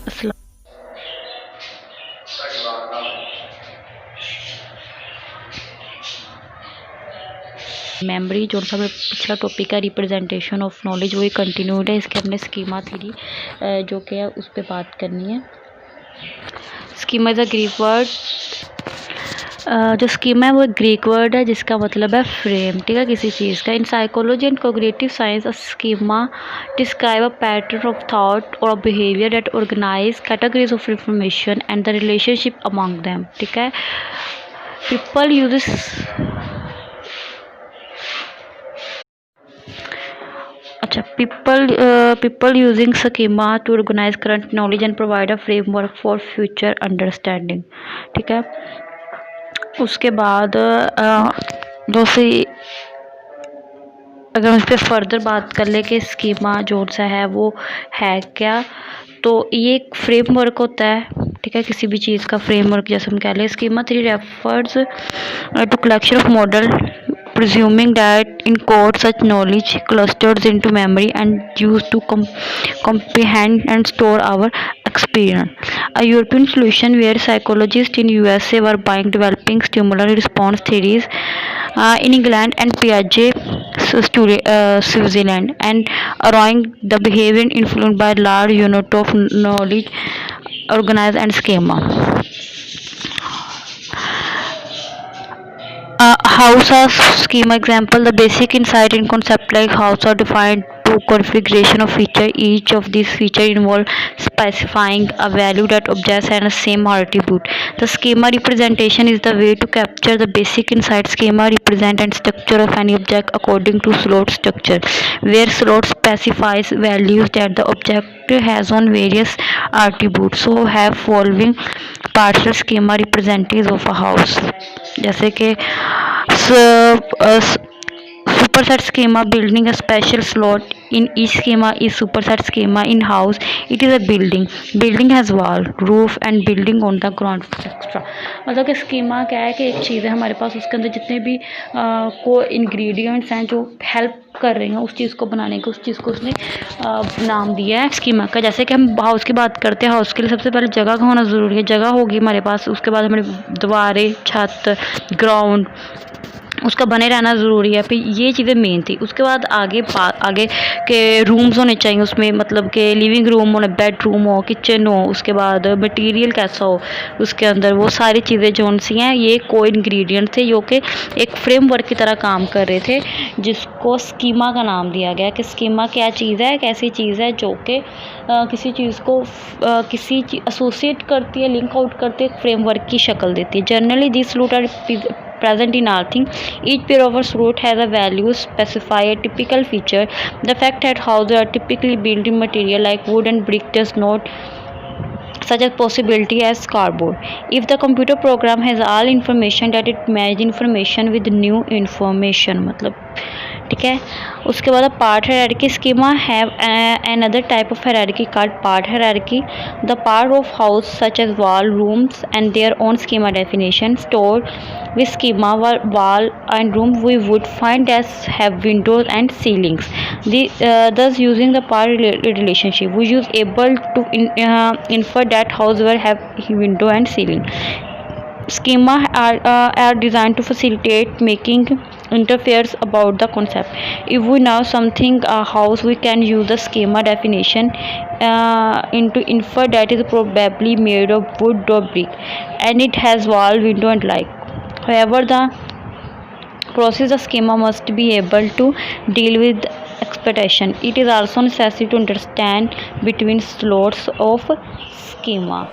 अस्सलाम। मेमोरी जो सा मेरा पिछला टॉपिक है रिप्रेजेंटेशन ऑफ नॉलेज वही कंटिन्यूड है। इसके हमने स्कीमा थ्योरी जो कि है उस पर बात करनी है। Schema is a Greek word. जो स्कीमा है वो ग्रीक वर्ड है जिसका मतलब है फ्रेम, ठीक है, किसी चीज़ का। In psychology and cognitive science a schema describe a pattern of thought or behaviour that organise categories of information and the relationship among them, ठीक है। पीपल यूज अच्छा people using schema to organize current knowledge and provide a framework for future understanding, ठीक है। उसके बाद दूसरी अगर हम इस पर फर्दर बात कर ले कि स्कीमा जो सा है वो है क्या, तो ये एक फ्रेमवर्क होता है, ठीक है, किसी भी चीज़ का फ्रेमवर्क जैसे हम कह लें। Schema three refers to collection of model presuming that encode such knowledge clusters into memory and used to comprehend and store our experience. A European solution where psychologists in USA were buying developing stimulus response theories in England and Piaget, Switzerland, and allowing the behavior influenced by large unit of knowledge, organized and schema. House as schema example, the basic insight in concept like house are defined to configuration of feature. Each of these feature involve specifying a value that objects and a same attribute. The schema representation is the way to capture the basic insight. Schema represent and structure of any object according to slot structure, where slot specifies values that the object has on various attributes. So have following partial schema representatives of a house, जैसे कि superset schema building a special slot in each schema is superset schema in house. It is a building has wall, roof and building on the ground extra. मतलब कि schema क्या है कि एक चीज़ है हमारे पास, उसके अंदर जितने भी को इंग्रेडिएंट्स हैं जो हेल्प कर रहे हैं उस चीज़ को बनाने के, उस चीज़ को उसने नाम दिया है स्कीमा का। जैसे कि हम हाउस की बात करते हैं, हाउस के लिए सबसे पहले जगह का होना ज़रूरी है। जगह होगी हमारे पास, उसके बाद हमारे दीवारें, छत, ग्राउंड, उसका बने रहना ज़रूरी है। फिर ये चीज़ें मेन थी। उसके बाद आगे के रूम्स होने चाहिए उसमें, मतलब कि लिविंग रूम हो, बेडरूम हो, किचन हो, उसके बाद मटेरियल कैसा हो उसके अंदर, वो सारी चीज़ें जो सी हैं ये को इंग्रेडिएंट थे जो कि एक फ्रेमवर्क की तरह काम कर रहे थे, जिसको स्कीमा का नाम दिया गया कि स्कीमा क्या चीज़ है, एक ऐसी चीज़ है जो कि किसी चीज़ को किसी एसोसिएट करती है, लिंक आउट करती है, एक फ्रेमवर्क की शक्ल देती है। Generally this root are present in all things. Each pair of root has a value specify a typical feature. The fact that houses are typically built in material like wood and brick does not such a possibility as cardboard. If the computer program has all information that it match information with new information, मतलब ठीक है। उसके बाद part hierarchy schema have another type of hierarchy called part hierarchy. The part of house such as wall, rooms and their own schema definition stored with schema wall and room we would find as have windows and ceilings. Thus using the part relationship we use able to infer that house will have window and ceiling. Schema are designed to facilitate making interferes about the concept. If we know something a house, we can use the schema definition into infer that is probably made of wood or brick and it has wall, window and light. However, the process the schema must be able to deal with expectation. It is also necessary to understand between slots of schema.